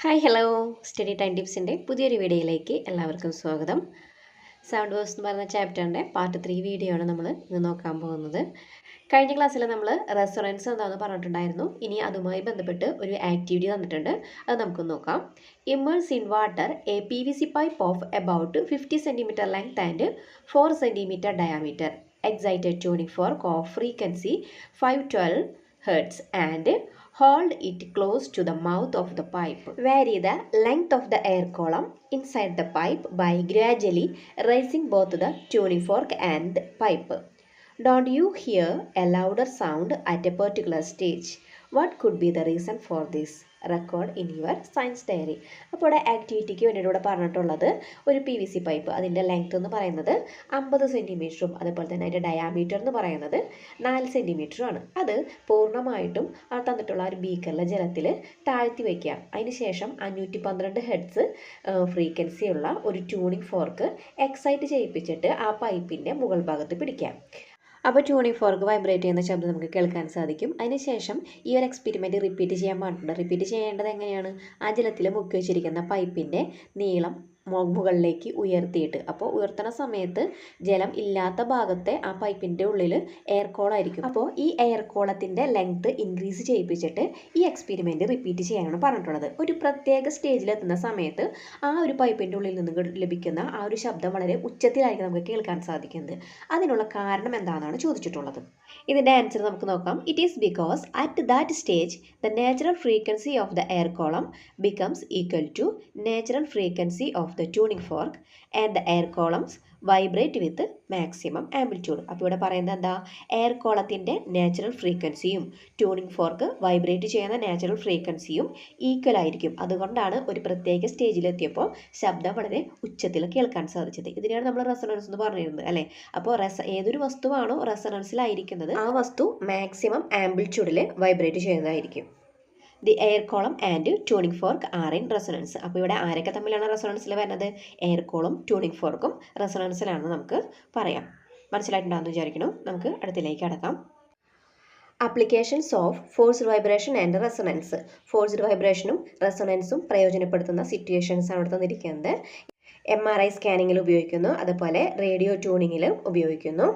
Hi hello study time ടിപ്സിൻ്റെ പുതിയൊരു വീഡിയോയിലേക്ക് എല്ലാവർക്കും സ്വാഗതം. സൗണ്ട് വേഴ്സ് എന്ന് പറയുന്ന ചാപ്റ്ററിൻ്റെ പാർട്ട് 3 വീഡിയോ ആണ് നമ്മൾ ഇന്ന് നോക്കാൻ പോകുന്നത്. കഴിഞ്ഞ ക്ലാസ്സിൽ നമ്മൾ റെസൊണൻസ് എന്താണെന്ന് പറഞ്ഞിട്ടുണ്ടായിരുന്നു. ഇനി അതുമായി ബന്ധപ്പെട്ട് ഒരു ആക്ടിവിറ്റി തന്നിട്ടുണ്ട്, അത് നമുക്ക് നോക്കാം. Immerse in water A PVC pipe off about 50 cm length and 4 cm diameter. Excited tuning fork of frequency 512 Hz and hold it close to the mouth of the pipe. Vary the length of the air column inside the pipe by gradually raising both the tuning fork and the pipe. Don't you hear a louder sound at a particular stage? What could be the reason for this? Record in your science diary. അപ്പോൾ ഇവിടെ ആക്ടിവിറ്റിക്ക് വേണ്ടിയിട്ട് ഇവിടെ പറഞ്ഞിട്ടുള്ളത് ഒരു PVC pipe, അതിൻ്റെ length എന്ന് പറയുന്നത് 50 സെൻറ്റിമീറ്ററും അതുപോലെ തന്നെ അതിൻ്റെ ഡയാമീറ്റർ എന്ന് പറയുന്നത് 4 സെൻറ്റിമീറ്ററും ആണ്. അത് പൂർണ്ണമായിട്ടും ആ തന്നിട്ടുള്ള ഒരു ബീക്കറിലെ ജലത്തിൽ താഴ്ത്തി വയ്ക്കുക. അതിന് ശേഷം 512 ഹെർട്സ് ഫ്രീക്വൻസിയുള്ള ഒരു ട്യൂണിംഗ് ഫോർക്ക് എക്സൈറ്റ് ചെയ്യിപ്പിച്ചിട്ട് ആ പൈപ്പിൻ്റെ മുകൾ ഭാഗത്ത് പിടിക്കുക. അപ്പോൾ ട്യൂണിംഗ് ഫോർക്ക് വൈബ്രേറ്റ് ചെയ്യുന്ന ശബ്ദം നമുക്ക് കേൾക്കാൻ സാധിക്കും. അതിനുശേഷം ഈ ഒരു എക്സ്പെരിമെൻറ്റ് റിപ്പീറ്റ് ചെയ്യാൻ പാടുണ്ട്. റിപ്പീറ്റ് ചെയ്യേണ്ടത് എങ്ങനെയാണ്? ആ ജലത്തിൽ മുക്കി വെച്ചിരിക്കുന്ന പൈപ്പിൻ്റെ നീളം മുകളിലേക്ക് ഉയർത്തിയിട്ട്, അപ്പോൾ ഉയർത്തുന്ന സമയത്ത് ജലം ഇല്ലാത്ത ഭാഗത്തെ ആ പൈപ്പിൻ്റെ ഉള്ളിൽ എയർ കോളായിരിക്കും. അപ്പോൾ ഈ എയർ കോളത്തിൻ്റെ ലെങ്ത് ഇൻക്രീസ് ചെയ്യിപ്പിച്ചിട്ട് ഈ എക്സ്പെരിമെൻറ്റ് റിപ്പീറ്റ് ചെയ്യാനാണ് പറഞ്ഞിട്ടുള്ളത്. ഒരു പ്രത്യേക സ്റ്റേജിലെത്തുന്ന സമയത്ത് ആ ഒരു പൈപ്പിൻ്റെ ഉള്ളിൽ നിന്ന് ലഭിക്കുന്ന ആ ഒരു ശബ്ദം വളരെ ഉച്ചത്തിലായിരിക്കും നമുക്ക് കേൾക്കാൻ സാധിക്കുന്നത്. അതിനുള്ള കാരണം എന്താണെന്നാണ് ചോദിച്ചിട്ടുള്ളത്. ഇതിൻ്റെ ആൻസർ നമുക്ക് നോക്കാം. It is because at that stage the natural frequency of the air column becomes equal to natural frequency of the tuning fork and the air columns vibrate with maximum amplitude. അപ്പോൾ ഇവിടെ പറയുന്നത് എന്താ? Air കോളത്തിൻ്റെ natural ഫ്രീക്വൻസിയും tuning fork vibrate ചെയ്യുന്ന natural ഫ്രീക്വൻസിയും equal ആയിരിക്കും. അതുകൊണ്ടാണ് ഒരു പ്രത്യേക സ്റ്റേജിലെത്തിയപ്പോൾ ശബ്ദം വളരെ ഉച്ചത്തിൽ കേൾക്കാൻ സാധിച്ചത്. ഇതിനെയാണ് നമ്മൾ റെസൊണൻസ് എന്ന് പറഞ്ഞിരുന്നത്, അല്ലേ? അപ്പോൾ ഏതൊരു വസ്തുവാണോ റെസൊണൻസിലായിരിക്കുന്നത് ആ വസ്തു മാക്സിമം ആംപ്ലിറ്റ്യൂഡിൽ വൈബ്രേറ്റ് ചെയ്യുന്നതായിരിക്കും. The air column and tuning fork are in resonance. അപ്പോൾ ഇവിടെ ആരൊക്കെ തമ്മിലാണ് റെസൊണൻസിൽ വരുന്നത്? എയർ കോളും ട്യൂണിംഗ് ഫോർക്കും റെസൊണൻസിലാണെന്ന് നമുക്ക് പറയാം. മനസ്സിലായിട്ടുണ്ടാകുമെന്ന് വിചാരിക്കണം. നമുക്ക് അടുത്തിലേക്ക് കടക്കാം. Applications of forced vibration and resonance. Forced വൈബ്രേഷനും റെസൊണൻസും പ്രയോജനപ്പെടുത്തുന്ന സിറ്റുവേഷൻസ് ആണ് ഇവിടെ തന്നിരിക്കുന്നത്. MRI സ്കാനിങ്ങിൽ ഉപയോഗിക്കുന്നു, അതുപോലെ റേഡിയോ ട്യൂണിങ്ങിലും ഉപയോഗിക്കുന്നു.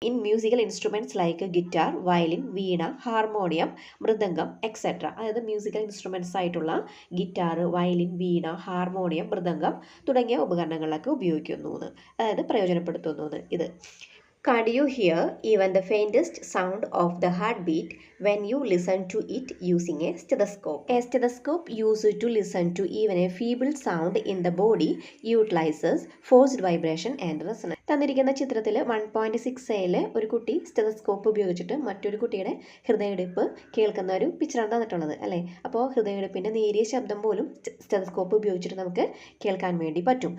In musical instruments like guitar, violin, Veena, harmonium, mridangam etcetera. അതായത് മ്യൂസിക്കൽ ഇൻസ്ട്രുമെൻറ്റ്സ് ആയിട്ടുള്ള ഗിറ്റാർ, വയലിൻ, വീണ, ഹാർമോണിയം, മൃദംഗം തുടങ്ങിയ ഉപകരണങ്ങളിലൊക്കെ ഉപയോഗിക്കുന്നു, അതായത് പ്രയോജനപ്പെടുത്തുന്നു. ഇത് Can you hear even the faintest sound of the heartbeat when you listen to it using a stethoscope? A stethoscope used to listen to even a feeble sound in the body utilizes forced vibration and resonance. തന്നിരിക്കുന്ന ചിത്രത്തിൽ 1.6a ഒരു കുട്ടി stethoscope ഉപയോഗിച്ചിട്ട് മറ്റൊരു കുട്ടിയുടെ ഹൃദയമിടിപ്പ് കേൾക്കുന്ന ഒരു പിക്ചറാണ് തന്നിട്ടുള്ളത്, അല്ലേ? അപ്പോൾ ഹൃദയമിടിപ്പിൻ്റെ നേരിയ ശബ്ദം പോലും സ്റ്റെതസ്കോപ്പ് ഉപയോഗിച്ചിട്ട് നമുക്ക് കേൾക്കാൻ വേണ്ടി പറ്റും.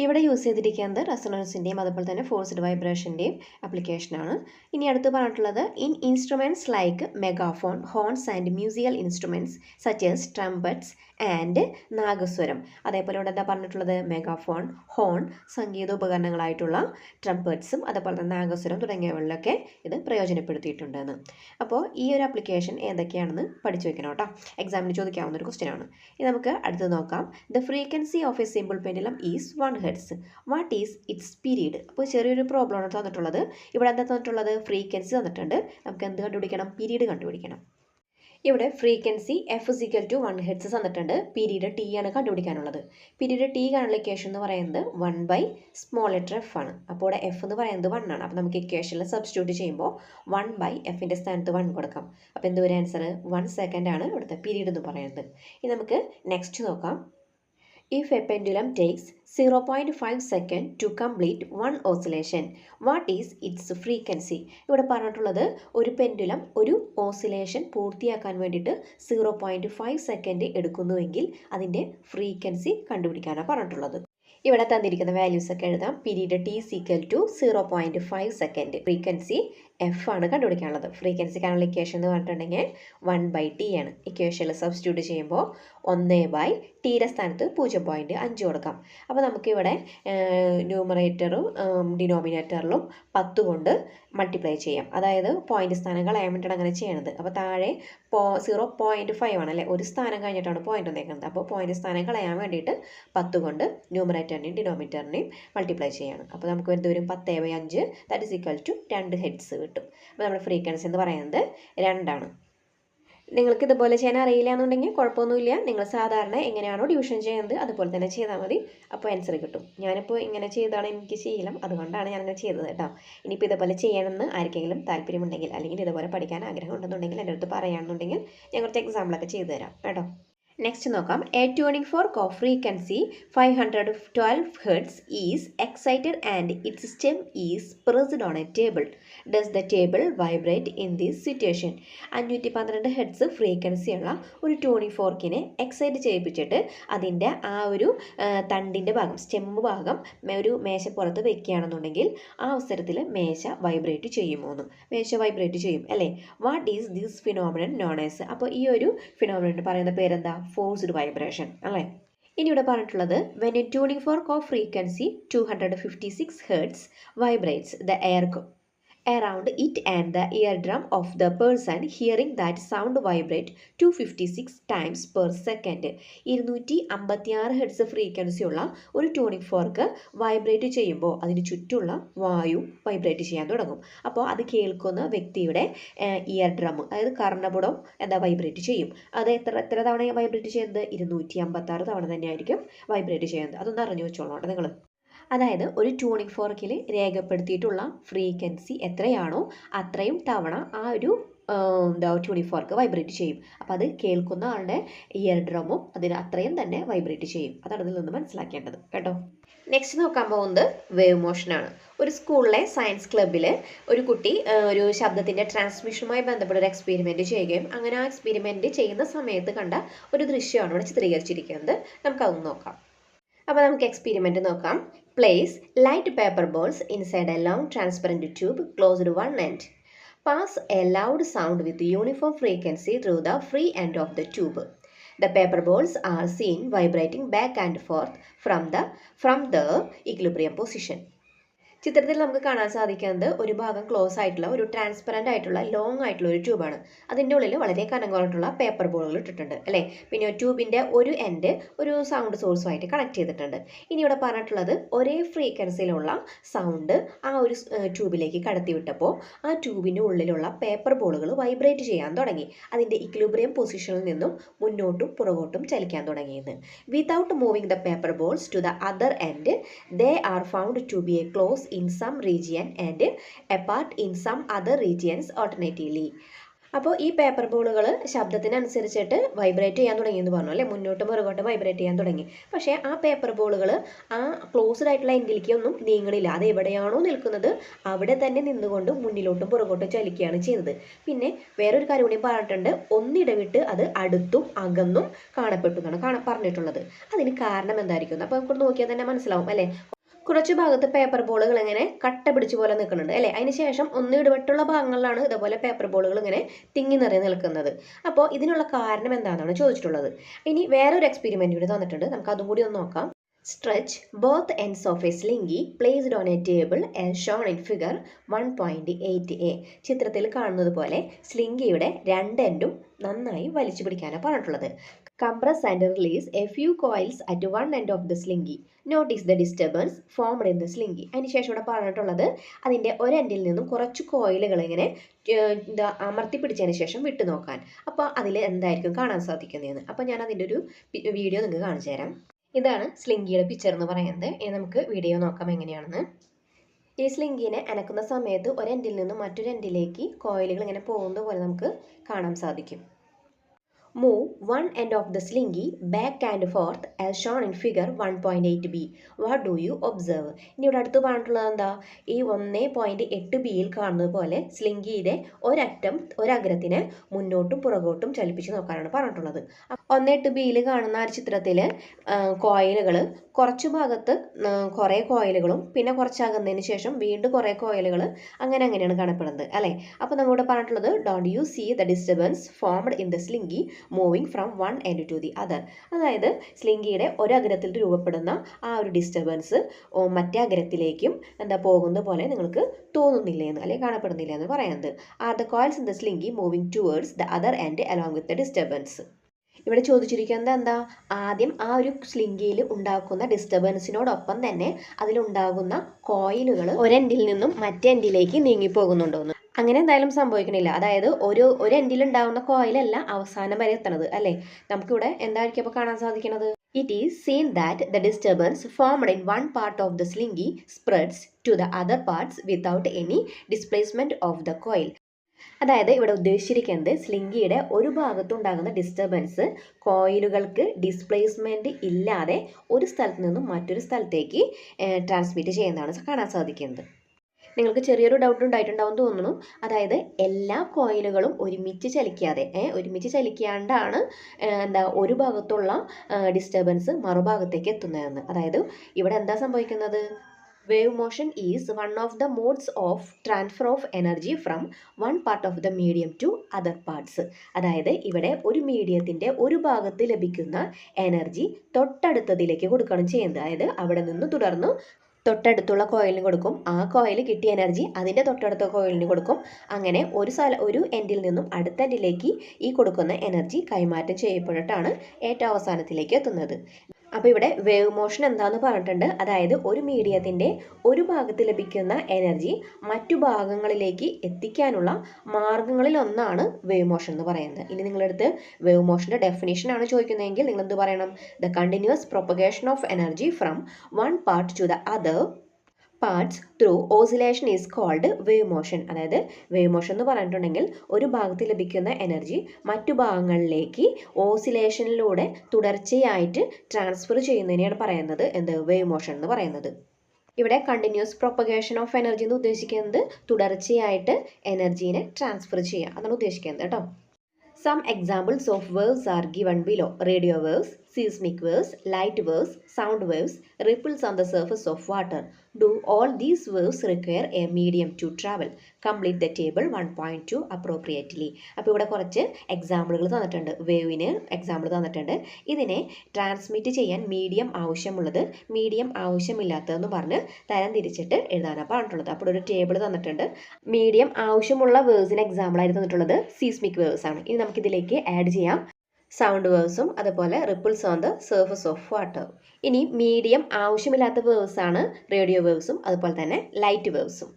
ഇവിടെ യൂസ് ചെയ്തിരിക്കുന്നത് റെസൊണൻസിൻ്റെയും അതുപോലെ തന്നെ ഫോഴ്സ്ഡ് വൈബ്രേഷൻ്റെയും ആപ്ലിക്കേഷനാണ്. ഇനി അടുത്ത് പറഞ്ഞിട്ടുള്ളത് in instruments like megaphone, horns and musical instruments such as trumpets and nagaswaram. അതേപോലെ ഇവിടെ എന്താ പറഞ്ഞിട്ടുള്ളത്? മെഗാഫോൺ, ഹോൺ, സംഗീത ഉപകരണങ്ങളായിട്ടുള്ള ട്രംപറ്റ്സും അതുപോലെ തന്നെ നാഗസ്വരം തുടങ്ങിയവകളിലൊക്കെ ഇത് പ്രയോജനപ്പെടുത്തിയിട്ടുണ്ടെന്ന്. അപ്പോൾ ഈ ഒരു ആപ്ലിക്കേഷൻ ഏതൊക്കെയാണെന്ന് പഠിച്ചു വെക്കണം കേട്ടോ. എക്സാമിന് ചോദിക്കാവുന്ന ഒരു ക്വസ്റ്റ്യൻ ആണ്. ഇനി നമുക്ക് അടുത്ത് നോക്കാം. The frequency of A simple pendulum is 1 Hz. What is it's period? അപ്പോൾ ചെറിയൊരു പ്രോബ്ലമാണ് തന്നിട്ടുള്ളത്. ഇവിടെ എന്താ തന്നിട്ടുള്ളത്? ഫ്രീക്വൻസി തന്നിട്ടുണ്ട്. നമുക്ക് എന്ത് കണ്ടുപിടിക്കണം? പീരീഡ് കണ്ടുപിടിക്കണം. ഇവിടെ ഫ്രീക്വൻസി F = 1 Hz തന്നിട്ടുണ്ട്. പീരീഡ് T ആണ് കണ്ടുപിടിക്കാനുള്ളത്. പീരീഡ് T കാണുന്ന ഇക്വേഷൻ എന്ന് പറയുന്നത് 1/f ആണ്. അപ്പോൾ ഇവിടെ F എന്ന് പറയുന്നത് 1 ആണ്. അപ്പോൾ നമുക്ക് ഇക്വേഷനിൽ സബ്സ്റ്റിറ്റ്യൂട്ട് ചെയ്യുമ്പോൾ 1/fൻ്റെ സ്ഥാനത്ത് 1 കൊടുക്കാം. അപ്പോൾ എന്ത് വരും ആൻസർ? 1 സെക്കൻഡ് ആണ് ഇവിടുത്തെ പീരീഡ് എന്ന് പറയുന്നത്. ഇനി നമുക്ക് നെക്സ്റ്റ് നോക്കാം. If a pendulum takes 0.5 seconds to complete one oscillation, what is its frequency? ഇവിടെ പറഞ്ഞിട്ടുള്ളത് ഒരു പെൻഡുലം ഒരു ഓസിലേഷൻ പൂർത്തിയാക്കാൻ വേണ്ടിയിട്ട് 0.5 സെക്കൻഡ് എടുക്കുന്നുവെങ്കിൽ അതിൻ്റെ ഫ്രീക്വൻസി കണ്ടുപിടിക്കാനാണ് പറഞ്ഞിട്ടുള്ളത്. ഇവിടെ തന്നിരിക്കുന്ന വാല്യൂസ് ഒക്കെ എഴുതാം. Period T = 0.5 second. Frequency F ആണ് കണ്ടുപിടിക്കാനുള്ളത്. ഫ്രീക്വൻസി കാണുന്ന ഇക്വേഷൻ എന്ന് പറഞ്ഞിട്ടുണ്ടെങ്കിൽ 1/T ആണ്. ഇക്വേഷനിൽ സബ്സ്റ്റിറ്റ്യൂട്ട് ചെയ്യുമ്പോൾ 1/Tയുടെ സ്ഥാനത്ത് 0.5 കൊടുക്കാം. അപ്പോൾ നമുക്കിവിടെ ന്യൂമറേറ്ററും ഡിനോമിനേറ്ററിലും 10 കൊണ്ട് മൾട്ടിപ്ലൈ ചെയ്യാം. അതായത് പോയിന്റ് സ്ഥാനം കളയാൻ വേണ്ടിയിട്ടാണ് അങ്ങനെ ചെയ്യണത്. അപ്പോൾ താഴെ 0.5 ആണ് അല്ലേ, ഒരു സ്ഥാനം കഴിഞ്ഞിട്ടാണ് പോയിന്റ് വന്നേക്കുന്നത്. അപ്പോൾ പോയിന്റ് സ്ഥാനം കളയാൻ വേണ്ടിയിട്ട് 10 കൊണ്ട് ന്യൂമറേറ്ററിനെയും ഡിനോമിനേറ്ററിനെയും മൾട്ടിപ്ലൈ ചെയ്യണം. അപ്പോൾ നമുക്ക് എന്ത് വരും, 10/5 that is equal to 2 heads കിട്ടും. അപ്പോൾ നമ്മുടെ ഫ്രീക്വൻസി എന്ന് പറയുന്നത് 2 ആണ്. നിങ്ങൾക്ക് ഇതുപോലെ ചെയ്യാൻ അറിയില്ല എന്നുണ്ടെങ്കിൽ കുഴപ്പമൊന്നുമില്ല, നിങ്ങൾ സാധാരണ എങ്ങനെയാണോ ഡിവിഷൻ ചെയ്യുന്നത് അതുപോലെ തന്നെ ചെയ്താൽ മതി, അപ്പോൾ ആൻസർ കിട്ടും. ഞാനിപ്പോൾ ഇങ്ങനെ ചെയ്താണ് എനിക്ക് ശീലം, അതുകൊണ്ടാണ് ഞാനങ്ങനെ ചെയ്തത് കേട്ടോ. ഇനിയിപ്പോൾ ഇതുപോലെ ചെയ്യണമെന്ന് ആർക്കെങ്കിലും താല്പര്യമുണ്ടെങ്കിൽ അല്ലെങ്കിൽ ഇതുപോലെ പഠിക്കാൻ ആഗ്രഹം ഉണ്ടെന്നുണ്ടെങ്കിൽ എൻ്റെ അടുത്ത് പറയുകയാണെന്നുണ്ടെങ്കിൽ ഞാൻ കുറച്ച് എക്സാമ്പിളൊക്കെ ചെയ്തു തരാം കേട്ടോ. നെക്സ്റ്റ് നോക്കാം. A tuning fork of frequency 512 Hz is excited and it's stem is pressed on A table. Does the table vibrate in this situation? 512 Hz ഫ്രീക്വൻസിയുള്ള ഒരു ട്യൂണിംഗ് ഫോർക്കിനെ എക്സൈറ്റ് ചെയ്യിപ്പിച്ചിട്ട് അതിൻ്റെ ആ ഒരു തണ്ടിൻ്റെ ഭാഗം, സ്റ്റെമ്പ് ഭാഗം ഒരു മേശപ്പുറത്ത് വെക്കുകയാണെന്നുണ്ടെങ്കിൽ ആ അവസരത്തിൽ മേശ വൈബ്രേറ്റ് ചെയ്യുമോ എന്ന്. മേശ വൈബ്രേറ്റ് ചെയ്യും അല്ലേ. What is this phenomenon known as? അപ്പോൾ ഈ ഒരു ഫിനോമിനൻ പറയുന്ന പേരെന്താ? ഫോഴ്സ്ഡ് വൈബ്രേഷൻ അല്ലേ. ഇനി ഇവിടെ പറഞ്ഞിട്ടുള്ളത് when A tuning fork of frequency 256 Hz vibrates the air around it and the eardrum of the person hearing that sound vibrate 256 times per second. 256 Hz ഫ്രീക്വൻസിയുള്ള ഒരു ട്യൂണിംഗ് ഫോർക്ക് വൈബ്രേറ്റ് ചെയ്യുമ്പോൾ അതിന് ചുറ്റുള്ള വായു vibrate ചെയ്യാൻ തുടങ്ങും. അപ്പോൾ അത് കേൾക്കുന്ന വ്യക്തിയുടെ ഇയർ ഡ്രം, അതായത് കർണപുടം വൈബ്രേറ്റ് ചെയ്യും. അത് എത്ര തവണ വൈബ്രേറ്റ് ചെയ്യുന്നത്? 256 തവണ തന്നെയായിരിക്കും വൈബ്രേറ്റ് ചെയ്യുന്നത്. അതൊന്ന് അറിഞ്ഞു വെച്ചോളാം നിങ്ങൾ. അതായത് ഒരു ട്യൂണിംഗ് ഫോർക്കിൽ രേഖപ്പെടുത്തിയിട്ടുള്ള ഫ്രീക്വൻസി എത്രയാണോ അത്രയും തവണ ആ ഒരു ട്യൂണിംഗ് ഫോർക്ക് വൈബ്രേറ്റ് ചെയ്യും. അപ്പോൾ അത് കേൾക്കുന്ന ആളുടെ ഇയർ ഡ്രമ്മും അതിന് അത്രയും തന്നെ വൈബ്രേറ്റ് ചെയ്യും. അതാണ് ഇതിൽ നിന്ന് മനസ്സിലാക്കേണ്ടത് കേട്ടോ. നെക്സ്റ്റ് നോക്കാൻ പോകുന്നത് വേവ് മോഷനാണ്. ഒരു സ്കൂളിലെ സയൻസ് ക്ലബ്ബിൽ ഒരു കുട്ടി ഒരു ശബ്ദത്തിൻ്റെ ട്രാൻസ്മിഷനുമായി ബന്ധപ്പെട്ട ഒരു എക്സ്പെരിമെൻറ്റ് ചെയ്യുകയും അങ്ങനെ ആ എക്സ്പെരിമെൻറ്റ് ചെയ്യുന്ന സമയത്ത് കണ്ട ഒരു ദൃശ്യമാണ് ഇവിടെ ചിത്രീകരിച്ചിരിക്കുന്നത്. നമുക്കതൊന്ന് നോക്കാം. അപ്പോൾ നമുക്ക് എക്സ്പെരിമെൻറ്റ് നോക്കാം. Place light paper balls inside a long transparent tube closed one end. Pass a loud sound with uniform frequency through the free end of the tube. The paper balls are seen vibrating back and forth from the equilibrium position. ചിത്രത്തിൽ നമുക്ക് കാണാൻ സാധിക്കുന്നത് ഒരു ഭാഗം close ആയിട്ടുള്ള ഒരു transparent ആയിട്ടുള്ള long ആയിട്ടുള്ള ഒരു ട്യൂബാണ്. അതിൻ്റെ ഉള്ളിൽ വളരെ കനകമായിട്ടുള്ള പേപ്പർ ബോളുകൾ ഇട്ടിട്ടുണ്ട് അല്ലേ. പിന്നെ ട്യൂബിൻ്റെ ഒരു എൻഡ് ഒരു സൗണ്ട് സോഴ്സുമായിട്ട് കണക്ട് ചെയ്തിട്ടുണ്ട്. ഇനി ഇവിടെ പറഞ്ഞിട്ടുള്ളത് ഒരേ ഫ്രീക്വൻസിയിലുള്ള സൗണ്ട് ആ ഒരു ട്യൂബിലേക്ക് കടത്തിവിട്ടപ്പോൾ ആ ട്യൂബിൻ്റെ ഉള്ളിലുള്ള പേപ്പർ ബോളുകൾ വൈബ്രേറ്റ് ചെയ്യാൻ തുടങ്ങി. അതിൻ്റെ ഇക്വിലിബ്രിയം പൊസിഷനിൽ നിന്നും മുന്നോട്ടും പുറകോട്ടും ചലിക്കാൻ തുടങ്ങിയെന്ന്. Without moving the paper balls to the other end they are found to be a close in some region and apart in some other regions alternatively. അപ്പോൾ ഈ പേപ്പർ ബോളുകൾ ശബ്ദത്തിനനുസരിച്ചിട്ട് വൈബ്രേറ്റ് ചെയ്യാൻ തുടങ്ങി എന്ന് പറഞ്ഞു അല്ലേ. മുന്നോട്ടും പുറകോട്ടും വൈബ്രേറ്റ് ചെയ്യാൻ തുടങ്ങി. പക്ഷേ ആ പേപ്പർ ബോളുകൾ ആ ക്ലോസ്ഡ് ആയിട്ടുള്ള എൻഡിലേക്ക് ഒന്നും നീങ്ങണില്ല. അത് എവിടെയാണോ നിൽക്കുന്നത് അവിടെ തന്നെ നിന്നുകൊണ്ട് മുന്നിലോട്ടും പുറകോട്ടും ചലിക്കുകയാണ് ചെയ്തത്. പിന്നെ വേറൊരു കാര്യം കൂടി പറഞ്ഞിട്ടുണ്ട്, ഒന്നിടവിട്ട് അത് അടുത്തും അകന്നും കാണപ്പെട്ടു എന്നാണ് പറഞ്ഞിട്ടുള്ളത്. അതിന് കാരണം എന്തായിരിക്കും? അപ്പോൾ നമുക്ക് നോക്കിയാൽ തന്നെ മനസ്സിലാവും അല്ലേ. കുറച്ച് ഭാഗത്ത് പേപ്പർ ബോളുകൾ ഇങ്ങനെ കട്ട പിടിച്ച് പോലെ നിൽക്കുന്നുണ്ട് അല്ലേ. അതിനുശേഷം ഇടവിട്ടുള്ള ഭാഗങ്ങളിലാണ് ഇതുപോലെ പേപ്പർ ബോളുകൾ ഇങ്ങനെ തിങ്ങി നിറയെ നിൽക്കുന്നത്. അപ്പോൾ ഇതിനുള്ള കാരണം എന്താണെന്നാണ് ചോദിച്ചിട്ടുള്ളത്. ഇനി വേറൊരു എക്സ്പെരിമെൻറ്റ് കൂടി തന്നിട്ടുണ്ട്, നമുക്ക് അതും കൂടി ഒന്ന് നോക്കാം. Stretch both ends of a slingy placed on a table as shown in figure 1.8a. ചിത്രത്തിൽ കാണുന്നത് പോലെ സ്ലിംഗിയുടെ രണ്ട് എൻഡും നന്നായി വലിച്ചു പിടിക്കാനാണ് പറഞ്ഞിട്ടുള്ളത്. Compress and release a few coils at one end of the slingy. Notice the disturbance formed in the slingy. അതിനുശേഷം ഇവിടെ പറഞ്ഞിട്ടുള്ളത് അതിൻ്റെ ഒരെൻഡിൽ നിന്നും കുറച്ച് കോയിലുകൾ ഇങ്ങനെ അമർത്തി പിടിച്ചതിന് ശേഷം വിട്ടു നോക്കാൻ. അപ്പോൾ അതിൽ എന്തായിരിക്കും കാണാൻ സാധിക്കുന്നതെന്ന്. അപ്പോൾ ഞാൻ അതിൻ്റെ ഒരു വീഡിയോ നിങ്ങൾക്ക് കാണിച്ചു തരാം. ഇതാണ് സ്ലിംഗിയുടെ പിക്ചർ എന്ന് പറയുന്നത്. ഇനി നമുക്ക് വീഡിയോ നോക്കാം എങ്ങനെയാണെന്ന്. ഈ സ്ലിംഗിനെ അനക്കുന്ന സമയത്ത് ഒരെൻഡിൽ നിന്നും മറ്റൊരു എൻഡിലേക്ക് കോയിലുകൾ ഇങ്ങനെ പോകുന്നത് പോലെ നമുക്ക് കാണാൻ സാധിക്കും. Move one end of the slingy back and forth as shown in figure 1.8b. What do you observe? ഇനി ഇവിടെ അടുത്ത് പറഞ്ഞിട്ടുള്ളത് എന്താ? ഈ 1.8bയിൽ കാണുന്നത് പോലെ സ്ലിംഗിയുടെ ഒരഗ്രത്തിനെ മുന്നോട്ടും പുറകോട്ടും ചലിപ്പിച്ച് നോക്കാനാണ് പറഞ്ഞിട്ടുള്ളത്. 1.8bയിൽ കാണുന്ന ആ ചിത്രത്തിൽ കോയിലുകൾ കുറച്ച് ഭാഗത്ത് കുറേ കോയിലുകളും പിന്നെ കുറച്ചകന്നതിന് ശേഷം വീണ്ടും കുറേ കോയിലുകൾ അങ്ങനെയാണ് കാണപ്പെടുന്നത് അല്ലേ. അപ്പോൾ നമ്മളിവിടെ പറഞ്ഞിട്ടുള്ളത് don't you see the disturbance formed in the slinky moving from one end to the other. അതായത് സ്ലിങ്കിയുടെ ഒരഗ്രത്തിൽ രൂപപ്പെടുന്ന ആ ഒരു ഡിസ്റ്റർബൻസ് മറ്റേ അഗ്രത്തിലേക്കും പോകുന്ന പോലെ നിങ്ങൾക്ക് തോന്നുന്നില്ല എന്ന് അല്ലെങ്കിൽ കാണപ്പെടുന്നില്ല എന്ന് പറയുന്നത്. Are the coils in the slinky moving towards the other end along with the disturbance. ഇവിടെ ചോദിച്ചിരിക്കുന്നത് എന്താ, ആദ്യം ആ ഒരു സ്ലിങ്കിയിൽ ഉണ്ടാക്കുന്ന ഡിസ്റ്റർബൻസിനോടൊപ്പം തന്നെ അതിലുണ്ടാകുന്ന കോയിലുകൾ ഒരെൻഡിൽ നിന്നും മറ്റേ എൻഡിലേക്ക് നീങ്ങിപ്പോകുന്നുണ്ടോ എന്ന്. അങ്ങനെ എന്തായാലും സംഭവിക്കണില്ല. അതായത് ഒരു എൻഡിൽ ഉണ്ടാകുന്ന കോയിലല്ല അവസാനം വരെ എത്തണത് അല്ലേ. നമുക്കിവിടെ എന്തായിരിക്കും അപ്പോൾ കാണാൻ സാധിക്കുന്നത്, it is seen that the disturbance formed in one part of the slingy spreads to the other parts without any displacement of the coil. അതായത് ഇവിടെ ഉദ്ദേശിച്ചിരിക്കുന്നത് സ്ലിങ്കിയുടെ ഒരു ഭാഗത്തുണ്ടാകുന്ന ഡിസ്റ്റർബൻസ് കോയിലുകൾക്ക് ഡിസ്പ്ലേസ്മെൻറ്റ് ഇല്ലാതെ ഒരു സ്ഥലത്ത് നിന്നും മറ്റൊരു സ്ഥലത്തേക്ക് ട്രാൻസ്മിറ്റ് ചെയ്യുന്നതാണ് കാണാൻ സാധിക്കുന്നത്. നിങ്ങൾക്ക് ചെറിയൊരു ഡൗട്ട് ഉണ്ടായിട്ടുണ്ടാവും തോന്നുന്നു. അതായത് എല്ലാ കോയിലുകളും ഒരുമിച്ച് ചലിക്കാണ്ടാണ് ഒരു ഭാഗത്തുള്ള ഡിസ്റ്റർബൻസ് മറുഭാഗത്തേക്ക് എത്തുന്നതെന്ന്. അതായത് ഇവിടെ എന്താ സംഭവിക്കുന്നത്, wave motion is one of the modes of transfer of energy from one part of the medium to other parts. അതായത് ഇവിടെ ഒരു മീഡിയത്തിൻ്റെ ഒരു ഭാഗത്ത് ലഭിക്കുന്ന എനർജി തൊട്ടടുത്തതിലേക്ക് കൊടുക്കുകയാണ് ചെയ്യുന്നത്. അതായത് അവിടെ നിന്ന് തുടർന്ന് തൊട്ടടുത്തുള്ള കോയിലിന് കൊടുക്കും, ആ കോയിൽ കിട്ടിയ എനർജി അതിൻ്റെ തൊട്ടടുത്ത കോയിലിന് കൊടുക്കും. അങ്ങനെ ഒരു എൻഡിൽ നിന്നും അടുത്ത എൻഡിലേക്ക് ഈ കൊടുക്കുന്ന എനർജി കൈമാറ്റം ചെയ്യപ്പെട്ടിട്ടാണ് ഏറ്റവും അവസാനത്തിലേക്ക് എത്തുന്നത്. അപ്പോൾ ഇവിടെ വേവ് മോഷൻ എന്താണെന്ന് പറഞ്ഞിട്ടുണ്ട്. അതായത് ഒരു മീഡിയത്തിൻ്റെ ഒരു ഭാഗത്ത് ലഭിക്കുന്ന എനർജി മറ്റു ഭാഗങ്ങളിലേക്ക് എത്തിക്കാനുള്ള മാർഗങ്ങളിൽ ഒന്നാണ് വേവ് മോഷൻ എന്ന് പറയുന്നത്. ഇനി നിങ്ങളടുത്ത് വേവ് മോഷൻ്റെ ഡെഫിനേഷനാണ് ചോദിക്കുന്നതെങ്കിൽ നിങ്ങൾ എന്ത് പറയണം, the continuous propagation of energy from one part to the other parts through oscillation is called wave motion. അതായത് വേവ് മോഷൻ എന്ന് പറഞ്ഞിട്ടുണ്ടെങ്കിൽ ഒരു ഭാഗത്ത് ലഭിക്കുന്ന എനർജി മറ്റു ഭാഗങ്ങളിലേക്ക് ഓസിലേഷനിലൂടെ തുടർച്ചയായിട്ട് ട്രാൻസ്ഫർ ചെയ്യുന്നതിനെയാണ് പറയുന്നത് വേവ് മോഷൻ എന്ന് പറയുന്നത്. ഇവിടെ കണ്ടിന്യൂസ് പ്രൊപ്പഗേഷൻ ഓഫ് എനർജി എന്ന് ഉദ്ദേശിക്കുന്നത് തുടർച്ചയായിട്ട് എനർജീനെ ട്രാൻസ്ഫർ ചെയ്യുക അതാണ് ഉദ്ദേശിക്കുന്നത് കേട്ടോ. Some examples of waves are given below: radio waves, seismic waves, light waves, sound waves, ripples on the surface of water. Do all these waves require a medium to travel? Complete the table 1.2 appropriately. അപ്പോൾ ഇവിടെ കുറച്ച് എക്സാമ്പിളുകൾ തന്നിട്ടുണ്ട്, വേവിന് example തന്നിട്ടുണ്ട്. ഇതിനെ transmit ചെയ്യാൻ medium ആവശ്യമുള്ളത്, medium ആവശ്യമില്ലാത്തതെന്ന് പറഞ്ഞ് തരം തിരിച്ചിട്ട് എഴുതാനാണ് പറഞ്ഞിട്ടുള്ളത്. അപ്പോൾ ഒരു ടേബിൾ തന്നിട്ടുണ്ട്. മീഡിയം ആവശ്യമുള്ള വേവ്സിന് എക്സാമ്പിളായിട്ട് തന്നിട്ടുള്ളത് സീസ്മിക് വേവ്സ് ആണ്. ഇനി നമുക്കിതിലേക്ക് ആഡ് ചെയ്യാം സൗണ്ട് വേവ്സും അതുപോലെ ripples on the surface of water. ഇനി മീഡിയം ആവശ്യമില്ലാത്ത വേവ്സ് ആണ് റേഡിയോ വേവ്സും അതുപോലെ തന്നെ ലൈറ്റ് വേവ്സും.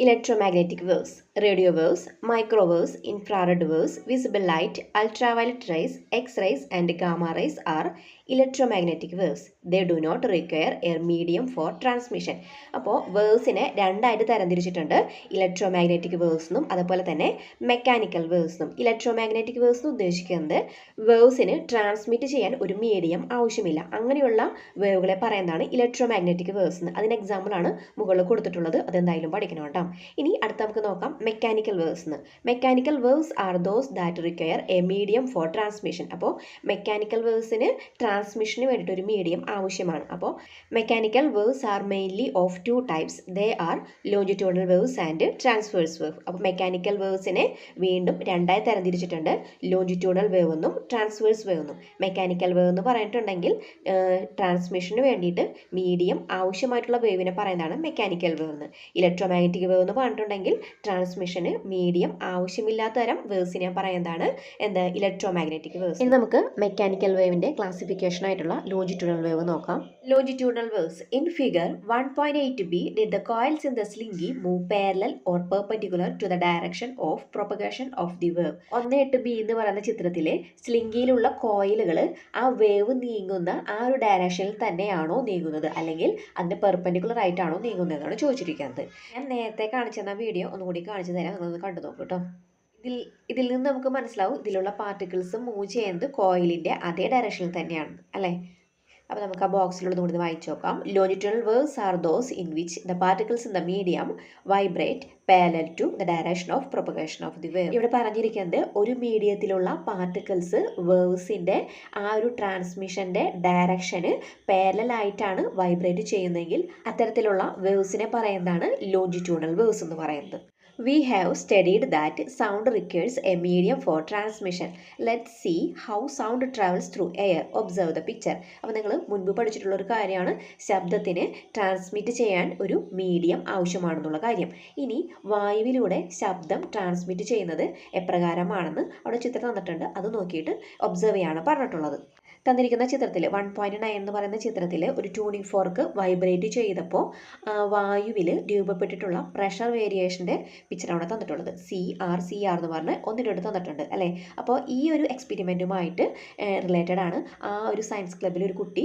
Electromagnetic waves, radio waves, microwaves, infrared waves, visible light, ultraviolet rays, X rays and gamma rays are electromagnetic waves. They do not require a medium for transmission. അപ്പോൾ വേവ്സിനെ രണ്ടായിട്ട് തരംതിരിച്ചിട്ടുണ്ട്, ഇലക്ട്രോമാഗ്നറ്റിക് വേവ്സ് എന്നും അതുപോലെ തന്നെ മെക്കാനിക്കൽ വേവ്സ് എന്നും. Electromagnetic waves എന്ന് ഉദ്ദേശിക്കുന്നത് വേവ്സിന് ട്രാൻസ്മിറ്റ് ചെയ്യാൻ ഒരു മീഡിയം ആവശ്യമില്ല, അങ്ങനെയുള്ള വേവുകളെ പറയുന്നതാണ് ഇലക്ട്രോമാഗ്നറ്റിക് വേവ്സ് എന്ന്. അതിന് എക്സാമ്പിളാണ് മുകളിൽ കൊടുത്തിട്ടുള്ളത്, അതെന്തായാലും പഠിക്കണം കേട്ടോ. ഇനി അടുത്ത നമുക്ക് നോക്കാം മെക്കാനിക്കൽ വേവ്സ് എന്ന്. Mechanical waves are those that require a medium for transmission. അപ്പോൾ മെക്കാനിക്കൽ വേവ്സിന് ട്രാൻസ്മിഷന് വേണ്ടിയിട്ട് ഒരു മീഡിയം ആവശ്യമാണ്. അപ്പോൾ mechanical waves are mainly of two types. They are longitudinal waves and transverse wave. അപ്പോൾ മെക്കാനിക്കൽ വേവ്സിനെ വീണ്ടും രണ്ടായി തരംതിരിച്ചിട്ടുണ്ട്, ലോഞ്ചിറ്റ്യൂഡൽ വേവ് എന്നും ട്രാൻസ്വേഴ്സ് വേവ് എന്നും. മെക്കാനിക്കൽ വേവ് എന്ന് പറഞ്ഞിട്ടുണ്ടെങ്കിൽ ട്രാൻസ്മിഷന് വേണ്ടിയിട്ട് മീഡിയം ആവശ്യമായിട്ടുള്ള വേവിനെ പറയുന്നതാണ് മെക്കാനിക്കൽ വേവ് എന്ന്. ഇലക്ട്രോമാഗ്നറ്റിക് വേവ് എന്ന് പറഞ്ഞിട്ടുണ്ടെങ്കിൽ ട്രാൻസ്മിഷന് മീഡിയം ആവശ്യമില്ലാത്ത തരം വേവ്സിനെ പറയുന്നതാണ് ഇലക്ട്രോമാഗ്നറ്റിക് വേവ്സ്. ഇനി നമുക്ക് മെക്കാനിക്കൽ വേവിൻ്റെ ക്ലാസിഫിക്കേഷൻ ആയിട്ടുള്ള ലോഞ്ചിറ്റ്യൂഡൽ വേവ് നോക്കാം. Longitudinal waves in figure 1.8b did the coils in the slingy move parallel or perpendicular to the direction of propagation of the wave. 1.8b എന്ന് പറയുന്ന ചിത്രത്തിലെ സ്ലിങ്കിയിലുള്ള കോയിലുകൾ ആ വേവ് നീങ്ങുന്ന ആ ഒരു ഡയറക്ഷനിൽ തന്നെയാണോ നീങ്ങുന്നത് അല്ലെങ്കിൽ അതിൻ്റെ പെർപെൻഡിക്കുലർ ആയിട്ടാണോ നീങ്ങുന്നത് എന്നാണ് ചോദിച്ചിരിക്കുന്നത്. ഞാൻ നേരത്തെ കാണിച്ചെന്ന വീഡിയോ ഒന്നുകൂടി കാണിച്ചു തരാം, നിങ്ങളൊന്ന് കണ്ടു നോക്കൂ കേട്ടോ. ഇതിൽ നിന്ന് നമുക്ക് മനസ്സിലാവും ഇതിലുള്ള പാർട്ടിക്കിൾസ് മൂവ് ചെയ്യുന്നത് കോയിലിൻ്റെ അതേ ഡയറക്ഷനിൽ തന്നെയാണ് അല്ലേ. അപ്പോൾ നമുക്ക് ആ ബോക്സിലുള്ളത് കൂടി വായിച്ചു നോക്കാം. Longitudinal waves are those in which the particles in the medium vibrate parallel to the direction of propagation of the wave. ഇവിടെ പറഞ്ഞിരിക്കുന്നത് ഒരു മീഡിയത്തിലുള്ള പാർട്ടിക്കിൾസ് വേവ്സിൻ്റെ ആ ഒരു ട്രാൻസ്മിഷൻ്റെ ഡയറക്ഷന് പാരലൽ ആയിട്ടാണ് വൈബ്രേറ്റ് ചെയ്യുന്നതെങ്കിൽ അത്തരത്തിലുള്ള വേവ്സിനെ പറയുന്നതാണ് ലോഞ്ചിറ്റ്യൂഡൽ വേവ്സ് എന്ന് പറയുന്നത്. We have studied that sound requires a medium for transmission. Let's see how sound travels through air. Observe the picture. അപ്പോൾ നിങ്ങൾ മുൻപ് പഠിച്ചിട്ടുള്ള ഒരു കാര്യമാണ് ശബ്ദത്തിന് ട്രാൻസ്മിറ്റ് ചെയ്യാൻ ഒരു മീഡിയം ആവശ്യമാണെന്നുള്ള കാര്യം. ഇനി വായുവിലൂടെ ശബ്ദം ട്രാൻസ്മിറ്റ് ചെയ്യുന്നത് എപ്രകാരമാണെന്ന് അവിടെ ചിത്രം തന്നിട്ടുണ്ട്. അത് നോക്കിയിട്ട് ഒബ്സർവ് ചെയ്യാണ് പറഞ്ഞിട്ടുള്ളത്. തന്നിരിക്കുന്ന ചിത്രത്തിൽ 1.9 എന്ന് പറയുന്ന ചിത്രത്തിൽ ഒരു ട്യൂണിംഗ് ഫോർക്ക് വൈബ്രേറ്റ് ചെയ്തപ്പോൾ വായുവിൽ രൂപപ്പെട്ടിട്ടുള്ള പ്രഷർ വേരിയേഷൻ്റെ പിക്ചറാണ് തന്നിട്ടുള്ളത്. CR എന്ന് പറഞ്ഞ് ഒന്നിനോട് തന്നിട്ടുണ്ട് അല്ലേ. അപ്പോൾ ഈ ഒരു എക്സ്പെരിമെൻറ്റുമായിട്ട് റിലേറ്റഡ് ആണ്. ആ ഒരു സയൻസ് ക്ലബ്ബിൽ ഒരു കുട്ടി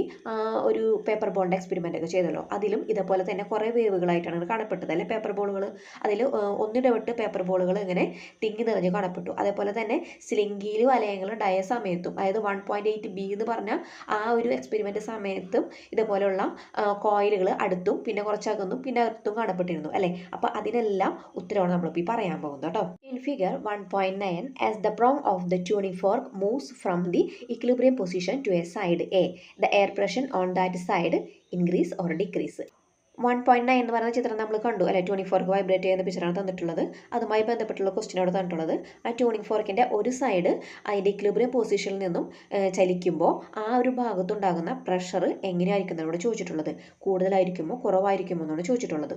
ഒരു പേപ്പർ ബോളിൻ്റെ എക്സ്പെരിമെൻ്റ് ഒക്കെ ചെയ്തല്ലോ. അതിലും ഇതേപോലെ തന്നെ കുറേ വേവുകളായിട്ടാണ് കാണപ്പെട്ടത് അല്ലേ പേപ്പർ ബോളുകൾ. അതിൽ ഒന്നിടവിട്ട് പേപ്പർ ബോളുകൾ ഇങ്ങനെ തിങ്ങി നിറഞ്ഞ് കാണപ്പെട്ടു. അതേപോലെ തന്നെ സ്ലിങ്കിയിൽ വലയങ്ങൾ ഉണ്ടായ സമയത്തും അതായത് 1.8B എന്ന് പറഞ്ഞ ആ ഒരു എക്സ്പെരിമെൻ്റ് സമയത്തും ഇതുപോലെയുള്ള കോയിലുകൾ അടുത്തും പിന്നെ കുറച്ചകന്നും പിന്നെ അകത്തും കാണപ്പെട്ടിരുന്നു അല്ലേ. അപ്പോൾ അതിനെല്ലാം ഉത്തരവാണ് നമ്മളിപ്പോൾ ഈ പറയാൻ പോകുന്നത് കേട്ടോ. In figure 1.9 as the prong of the tuning fork moves from the equilibrium position to a side A, the air pressure on that side increase or decrease. 1.9 എന്ന് പറയുന്ന ചിത്രം നമ്മൾ കണ്ടു അല്ലെ. ട്യൂണിംഗ് ഫോർക്ക് വൈബ്രേറ്റ് ചെയ്യുന്ന പിക്ചറാണ് തന്നിട്ടുള്ളത്. അതുമായി ബന്ധപ്പെട്ടുള്ള ക്വസ്റ്റ്യനോട് തന്നിട്ടുള്ളത് ആ ട്യൂണിംഗ് ഫോർക്കിൻ്റെ ഒരു സൈഡ് അതിൻ്റെ ഇക്വിലിബ്രിയം പൊസിഷനിൽ നിന്നും ചലിക്കുമ്പോൾ ആ ഒരു ഭാഗത്തുണ്ടാകുന്ന പ്രഷർ എങ്ങനെയായിരിക്കും എന്നോട് ചോദിച്ചിട്ടുള്ളത്. കൂടുതലായിരിക്കുമോ കുറവായിരിക്കുമോ എന്നാണ് ചോദിച്ചിട്ടുള്ളത്.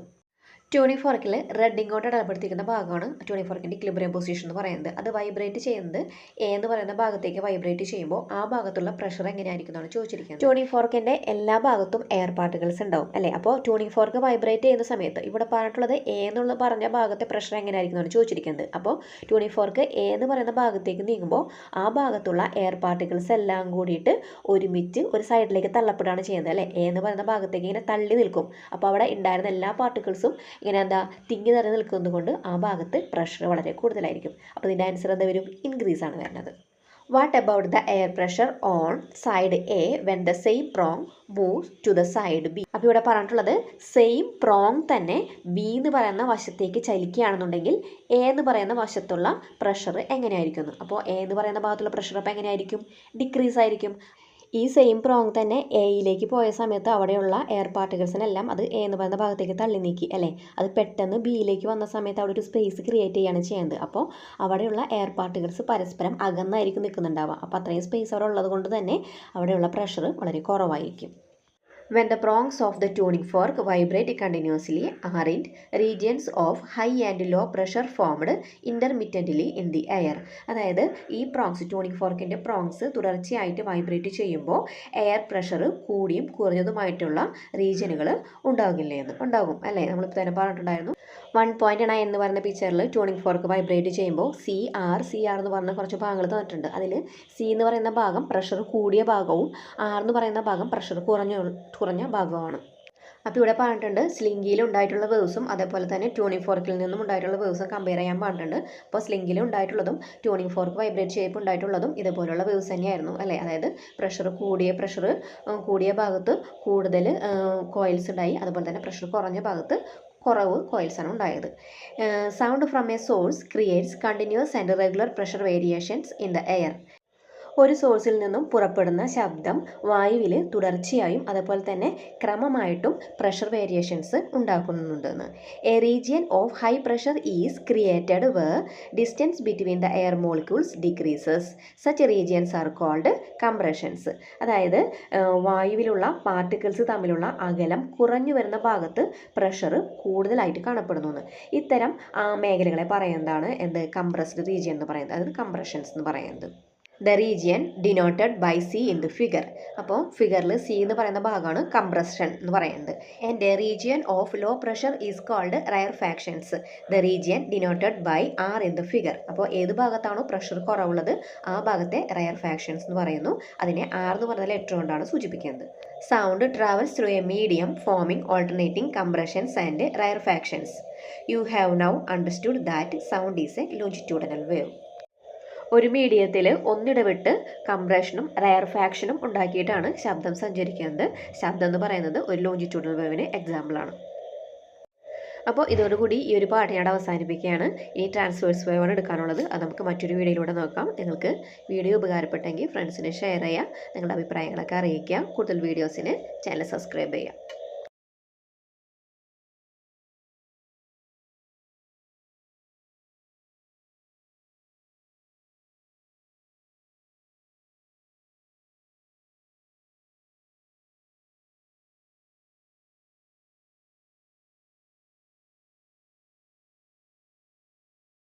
ട്യൂണിംഗ് ഫോർക്കിൽ റെഡ് ഇങ്ങോട്ട് അടയാളപ്പെടുത്തിയിരിക്കുന്ന ഭാഗമാണ് ട്യൂണിംഗ് ഫോർക്കിൻ്റെ ഇക്വിലിബ്രിയം പൊസിഷൻ എന്ന് പറയുന്നത്. അത് വൈബ്രേറ്റ് ചെയ്യുന്നത് എ എന്ന് പറയുന്ന ഭാഗത്തേക്ക് വൈബ്രേറ്റ് ചെയ്യുമ്പോൾ ആ ഭാഗത്തുള്ള പ്രഷർ എങ്ങനെയായിരിക്കും എന്നാണ് ചോദിച്ചിരിക്കുന്നത്. ട്യൂണിംഗ് ഫോർക്കിൻ്റെ എല്ലാ ഭാഗത്തും എയർ പാർട്ടിക്കിൾസ് ഉണ്ടാവും അല്ലേ. അപ്പോൾ ട്യൂണിംഗ് ഫോർക്ക് വൈബ്രേറ്റ് ചെയ്യുന്ന സമയത്ത് ഇവിടെ പറഞ്ഞിട്ടുള്ളത് എ എന്നുള്ള പറഞ്ഞ ഭാഗത്തെ പ്രഷർ എങ്ങനെയായിരിക്കും എന്നാണ് ചോദിച്ചിരിക്കുന്നത്. അപ്പോൾ ട്യൂണിംഗ് ഫോർക്ക് എ എന്ന് പറയുന്ന ഭാഗത്തേക്ക് നീങ്ങുമ്പോൾ ആ ഭാഗത്തുള്ള എയർ പാർട്ടിക്കിൾസ് എല്ലാം കൂടിയിട്ട് ഒരുമിച്ച് ഒരു സൈഡിലേക്ക് തള്ളപ്പെടുകയാണ് ചെയ്യുന്നത് അല്ലേ. എ എന്ന് പറയുന്ന ഭാഗത്തേക്ക് ഇങ്ങനെ തള്ളി നിൽക്കും. അപ്പോൾ അവിടെ ഉണ്ടായിരുന്ന എല്ലാ പാർട്ടിക്കിൾസും ഇങ്ങനെ തിങ്ങി നിറഞ്ഞ് നിൽക്കുന്നത് കൊണ്ട് ആ ഭാഗത്ത് പ്രഷർ വളരെ കൂടുതലായിരിക്കും. അപ്പോൾ ഇതിൻ്റെ ആൻസർ എന്താ വരും? ഇൻക്രീസ് ആണ് വരുന്നത്. What about the air pressure on side A when the same prong moves to the side B. അപ്പോൾ ഇവിടെ പറഞ്ഞിട്ടുള്ളത് സെയിം പ്രോങ് തന്നെ ബി എന്ന് പറയുന്ന വശത്തേക്ക് ചലിക്കുകയാണെന്നുണ്ടെങ്കിൽ എ എന്ന് പറയുന്ന വശത്തുള്ള പ്രഷർ എങ്ങനെയായിരിക്കും? അപ്പോൾ എ എന്ന് പറയുന്ന ഭാഗത്തുള്ള പ്രഷർ അപ്പോൾ എങ്ങനെയായിരിക്കും? ഡിക്രീസ് ആയിരിക്കും. ഈ സെയിം പ്രോങ് തന്നെ എയിലേക്ക് പോയ സമയത്ത് അവിടെയുള്ള എയർ പാർട്ടിക്കിൾസിനെല്ലാം അത് എ എന്ന് പറയുന്ന ഭാഗത്തേക്ക് തള്ളി നീക്കി അല്ലേ. അത് പെട്ടെന്ന് ബിയിലേക്ക് വന്ന സമയത്ത് അവിടെ ഒരു സ്പേസ് ക്രിയേറ്റ് ചെയ്യുകയാണ് ചെയ്യുന്നത്. അപ്പോൾ അവിടെയുള്ള എയർ പാർട്ടിക്കിൾസ് പരസ്പരം അകന്നായിരിക്കും നിൽക്കുന്നുണ്ടാവുക. അപ്പോൾ അത്രയും സ്പേസ് അവിടെ ഉള്ളത് കൊണ്ട് തന്നെ അവിടെയുള്ള പ്രഷർ വളരെ കുറവായിരിക്കും. When the prongs of the tuning fork vibrate continuously are in regions of high and low pressure formed intermittently in the air. അതായത് ഈ പ്രോങ്സ് ട്യൂണിംഗ് ഫോർക്കിൻ്റെ പ്രോങ്സ് തുടർച്ചയായിട്ട് വൈബ്രേറ്റ് ചെയ്യുമ്പോൾ എയർ പ്രഷർ കൂടിയും കുറഞ്ഞതുമായിട്ടുള്ള റീജിയനുകൾ ഉണ്ടാകും അല്ലേ. നമ്മളിപ്പോൾ തന്നെ പറഞ്ഞിട്ടുണ്ടായിരുന്നു 1.9 എന്ന് പറയുന്ന പിക്ചറിൽ ട്യൂണിംഗ് ഫോർക്ക് വൈബ്രേറ്റ് ചെയ്യുമ്പോൾ CR എന്ന് പറഞ്ഞ കുറച്ച് ഭാഗങ്ങൾ തന്നിട്ടുണ്ട്. അതിൽ സി എന്ന് പറയുന്ന ഭാഗം പ്രഷർ കൂടിയ ഭാഗവും ആർ എന്ന് പറയുന്ന ഭാഗം പ്രഷർ കുറഞ്ഞ ഭാഗമാണ്. അപ്പോൾ ഇവിടെ പറഞ്ഞിട്ടുണ്ട് സ്ലിങ്കിയിൽ ഉണ്ടായിട്ടുള്ള വേവ്സും അതേപോലെ തന്നെ ട്യൂണിംഗ് ഫോർക്കിൽ നിന്നും ഉണ്ടായിട്ടുള്ള വേവ്സും കമ്പയർ ചെയ്യാൻ പറഞ്ഞിട്ടുണ്ട്. അപ്പോൾ സ്ലിങ്കിൽ ഉണ്ടായിട്ടുള്ളതും ട്യൂണിംഗ് ഫോർക്ക് വൈബ്രേറ്റ് ചെയ്യുമ്പോൾ ഉണ്ടായിട്ടുള്ളതും ഇതുപോലുള്ള വേവ്സ് തന്നെയായിരുന്നു അല്ലേ. അതായത് പ്രഷർ കൂടിയ ഭാഗത്ത് കൂടുതൽ കോയിൽസ് ഉണ്ടായി, അതുപോലെ തന്നെ പ്രഷർ കുറഞ്ഞ ഭാഗത്ത് കുറവ് കോയിൽസാണ് ഉണ്ടായത്. Sound from a source creates continuous and regular pressure variations in the air. ഒരു സോഴ്സിൽ നിന്നും പുറപ്പെടുന്ന ശബ്ദം വായുവിൽ തുടർച്ചയായും അതേപോലെ തന്നെ ക്രമമായിട്ടും പ്രഷർ വേരിയേഷൻസ് ഉണ്ടാക്കുന്നുണ്ടെന്ന്. A region of high pressure is created where distance between the air molecules decreases. Such regions are called compressions. അതായത് വായുവിലുള്ള പാർട്ടിക്കിൾസ് തമ്മിലുള്ള അകലം കുറഞ്ഞു വരുന്ന ഭാഗത്ത് പ്രഷർ കൂടുതലായിട്ട് കാണപ്പെടുന്നു. ഇത്തരം മേഖലകളെ പറയുന്നതാണ് കംപ്രസ്ഡ് റീജിയൻ എന്ന് പറയുന്നത്, അതായത് കംപ്രഷൻസ് എന്ന് പറയുന്നത്. The region denoted by C in the figure. അപ്പോൾ ഫിഗറിൽ സി എന്ന് പറയുന്ന ഭാഗമാണ് കംപ്രഷൻ എന്ന് പറയുന്നത്. And a region of low pressure is called rarefactions. The region denoted by R in the figure. അപ്പോൾ ഏത് ഭാഗത്താണോ പ്രഷർ കുറവുള്ളത് ആ ഭാഗത്തെ റയർഫാക്ഷൻസ് എന്ന് പറയുന്നു. അതിനെ ആർ എന്ന് പറയുന്ന ലെറ്റർ കൊണ്ടാണ് സൂചിപ്പിക്കുന്നത്. Sound travels through a medium forming alternating compressions and rarefactions. You have now understood that sound is a longitudinal wave. ഒരു മീഡിയത്തിൽ ഒന്നിടവിട്ട് കംപ്രഷനും റയർഫാക്ഷനും ഉണ്ടാക്കിയിട്ടാണ് ശബ്ദം സഞ്ചരിക്കുന്നത്. ശബ്ദം എന്ന് പറയുന്നത് ഒരു ലോഞ്ചിറ്റ്യൂഡൽ വേവിന് എക്സാമ്പിളാണ്. അപ്പോൾ ഇതോടുകൂടി ഈ ഒരു പാഠം ഞാൻ അവസാനിപ്പിക്കുകയാണ്. ഇനി ട്രാൻസ്വേഴ്സ് വേവാണ് എടുക്കാനുള്ളത്. അത് നമുക്ക് മറ്റൊരു വീഡിയോയിലൂടെ നോക്കാം. നിങ്ങൾക്ക് വീഡിയോ ഉപകാരപ്പെട്ടെങ്കിൽ ഫ്രണ്ട്സിന് ഷെയർ ചെയ്യുക, നിങ്ങളുടെ അഭിപ്രായങ്ങളൊക്കെ അറിയിക്കുക. കൂടുതൽ വീഡിയോസിന് ചാനൽ സബ്സ്ക്രൈബ് ചെയ്യുക.